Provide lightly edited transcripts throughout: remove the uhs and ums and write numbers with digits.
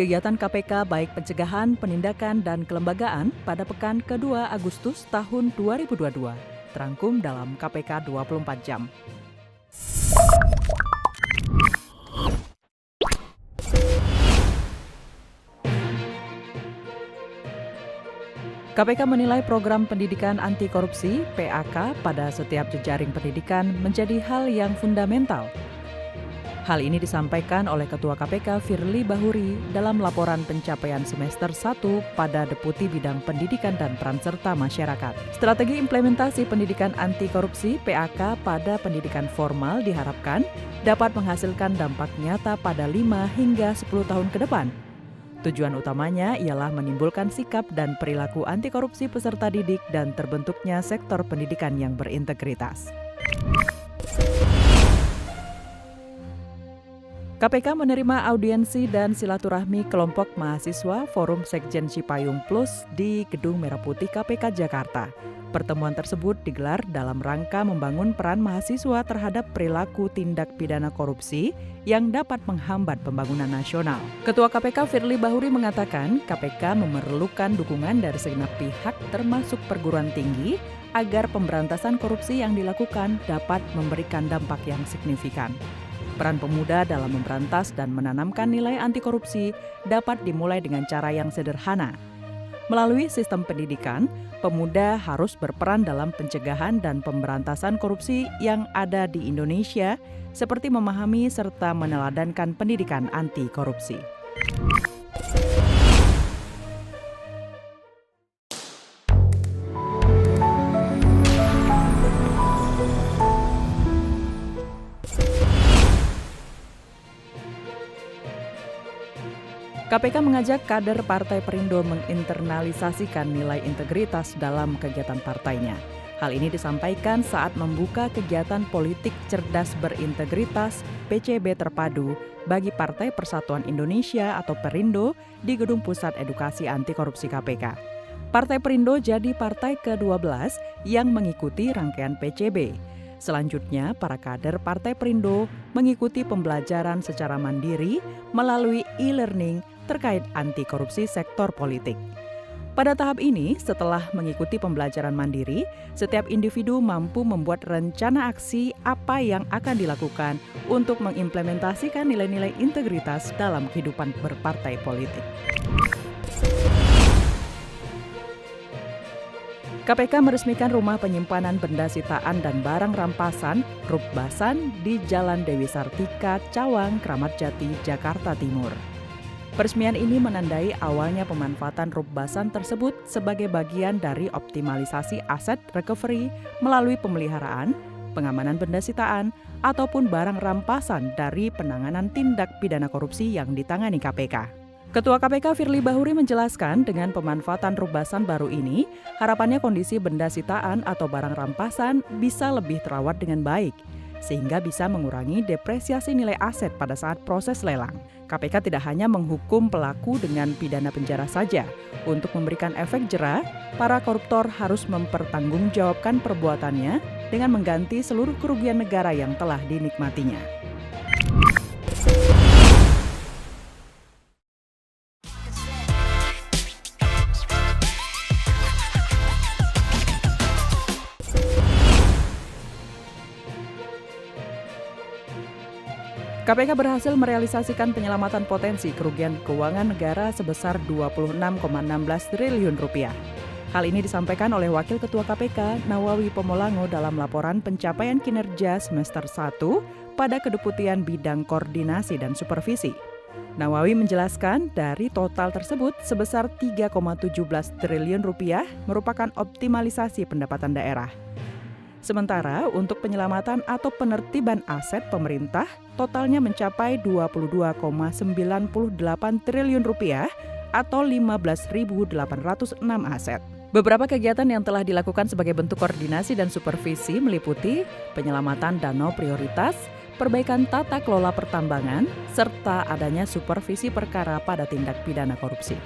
Kegiatan KPK baik pencegahan, penindakan, dan kelembagaan pada pekan ke-2 Agustus tahun 2022. Terangkum dalam KPK 24 jam. KPK menilai program pendidikan anti korupsi (PAK) pada setiap jejaring pendidikan menjadi hal yang fundamental. Hal ini disampaikan oleh Ketua KPK Firly Bahuri dalam laporan pencapaian semester 1 pada Deputi Bidang Pendidikan dan Peran Serta Masyarakat. Strategi implementasi pendidikan anti korupsi (PAK) pada pendidikan formal diharapkan dapat menghasilkan dampak nyata pada 5 hingga 10 tahun ke depan. Tujuan utamanya ialah menimbulkan sikap dan perilaku anti korupsi peserta didik dan terbentuknya sektor pendidikan yang berintegritas. KPK menerima audiensi dan silaturahmi kelompok mahasiswa Forum Sekjen Cipayung Plus di Gedung Merah Putih KPK Jakarta. Pertemuan tersebut digelar dalam rangka membangun peran mahasiswa terhadap perilaku tindak pidana korupsi yang dapat menghambat pembangunan nasional. Ketua KPK Firly Bahuri mengatakan KPK memerlukan dukungan dari segenap pihak termasuk perguruan tinggi agar pemberantasan korupsi yang dilakukan dapat memberikan dampak yang signifikan. Peran pemuda dalam memberantas dan menanamkan nilai anti korupsi dapat dimulai dengan cara yang sederhana. Melalui sistem pendidikan, pemuda harus berperan dalam pencegahan dan pemberantasan korupsi yang ada di Indonesia, seperti memahami serta meneladankan pendidikan anti korupsi. KPK mengajak kader Partai Perindo menginternalisasikan nilai integritas dalam kegiatan partainya. Hal ini disampaikan saat membuka kegiatan politik cerdas berintegritas PCB terpadu bagi Partai Persatuan Indonesia atau Perindo di Gedung Pusat Edukasi Anti Korupsi KPK. Partai Perindo jadi partai ke-12 yang mengikuti rangkaian PCB. Selanjutnya, para kader Partai Perindo mengikuti pembelajaran secara mandiri melalui e-learning terkait anti korupsi sektor politik. Pada tahap ini, setelah mengikuti pembelajaran mandiri, setiap individu mampu membuat rencana aksi apa yang akan dilakukan untuk mengimplementasikan nilai-nilai integritas dalam kehidupan berpartai politik. KPK meresmikan rumah penyimpanan benda sitaan dan barang rampasan Rupbasan di Jalan Dewi Sartika, Cawang, Kramat Jati, Jakarta Timur. Peresmian ini menandai awalnya pemanfaatan Rupbasan tersebut sebagai bagian dari optimalisasi aset recovery melalui pemeliharaan, pengamanan benda sitaan, ataupun barang rampasan dari penanganan tindak pidana korupsi yang ditangani KPK. Ketua KPK Firly Bahuri menjelaskan dengan pemanfaatan Rupbasan baru ini, harapannya kondisi benda sitaan atau barang rampasan bisa lebih terawat dengan baik, sehingga bisa mengurangi depresiasi nilai aset pada saat proses lelang. KPK tidak hanya menghukum pelaku dengan pidana penjara saja. Untuk memberikan efek jera, para koruptor harus mempertanggungjawabkan perbuatannya dengan mengganti seluruh kerugian negara yang telah dinikmatinya. KPK berhasil merealisasikan penyelamatan potensi kerugian keuangan negara sebesar Rp26,16 triliun. Hal ini disampaikan oleh Wakil Ketua KPK Nawawi Pomolango dalam laporan pencapaian kinerja semester 1 pada Kedeputian Bidang Koordinasi dan Supervisi. Nawawi menjelaskan dari total tersebut sebesar Rp3,17 triliun merupakan optimalisasi pendapatan daerah. Sementara untuk penyelamatan atau penertiban aset pemerintah totalnya mencapai Rp22,98 triliun atau 15.806 aset. Beberapa kegiatan yang telah dilakukan sebagai bentuk koordinasi dan supervisi meliputi penyelamatan danau prioritas, perbaikan tata kelola pertambangan, serta adanya supervisi perkara pada tindak pidana korupsi.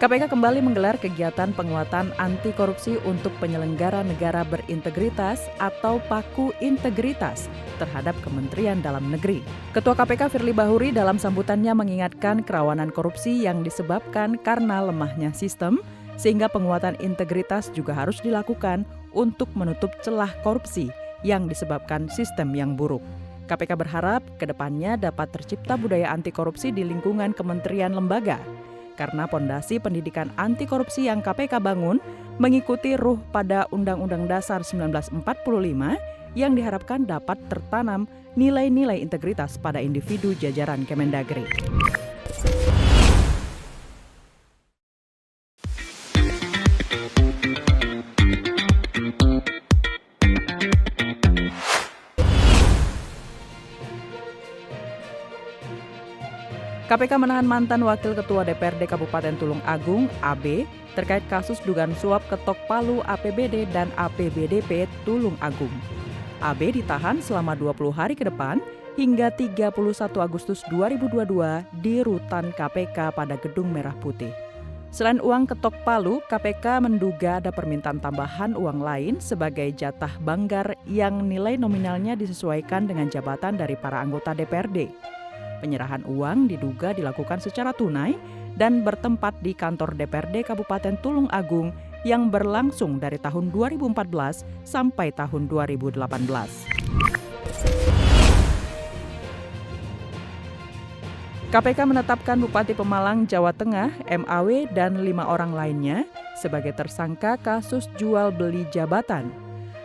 KPK kembali menggelar kegiatan penguatan anti korupsi untuk penyelenggara negara berintegritas atau PAKU Integritas terhadap Kementerian Dalam Negeri. Ketua KPK Firly Bahuri dalam sambutannya mengingatkan kerawanan korupsi yang disebabkan karena lemahnya sistem, sehingga penguatan integritas juga harus dilakukan untuk menutup celah korupsi yang disebabkan sistem yang buruk. KPK berharap ke depannya dapat tercipta budaya anti korupsi di lingkungan kementerian lembaga, karena pondasi pendidikan anti korupsi yang KPK bangun mengikuti ruh pada Undang-Undang Dasar 1945 yang diharapkan dapat tertanam nilai-nilai integritas pada individu jajaran Kemendagri. KPK menahan mantan Wakil Ketua DPRD Kabupaten Tulung Agung, AB, terkait kasus dugaan suap ketok palu APBD dan APBDP Tulung Agung. AB ditahan selama 20 hari ke depan hingga 31 Agustus 2022 di rutan KPK pada Gedung Merah Putih. Selain uang ketok palu, KPK menduga ada permintaan tambahan uang lain sebagai jatah banggar yang nilai nominalnya disesuaikan dengan jabatan dari para anggota DPRD. Penyerahan uang diduga dilakukan secara tunai dan bertempat di kantor DPRD Kabupaten Tulung Agung yang berlangsung dari tahun 2014 sampai tahun 2018. KPK menetapkan Bupati Pemalang, Jawa Tengah, MAW, dan 5 orang lainnya sebagai tersangka kasus jual beli jabatan.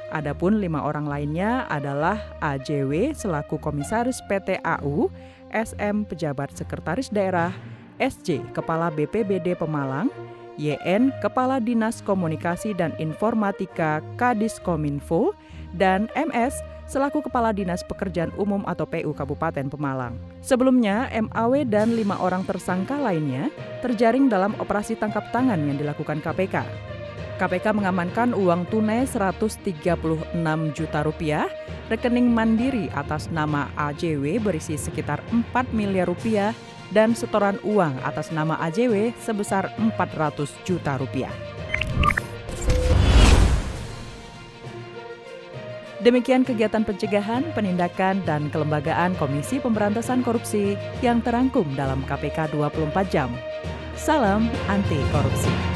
Adapun 5 orang lainnya adalah AJW selaku Komisaris PT AU, SM Pejabat Sekretaris Daerah, SJ Kepala BPBD Pemalang, YN Kepala Dinas Komunikasi dan Informatika Kadiskominfo, dan MS selaku Kepala Dinas Pekerjaan Umum atau PU Kabupaten Pemalang. Sebelumnya, MAW dan 5 orang tersangka lainnya terjaring dalam operasi tangkap tangan yang dilakukan KPK. KPK mengamankan uang tunai Rp136 juta, rekening mandiri atas nama AJW berisi sekitar Rp4 miliar, dan setoran uang atas nama AJW sebesar Rp400 juta. Demikian kegiatan pencegahan, penindakan, dan kelembagaan Komisi Pemberantasan Korupsi yang terangkum dalam KPK 24 jam. Salam anti korupsi.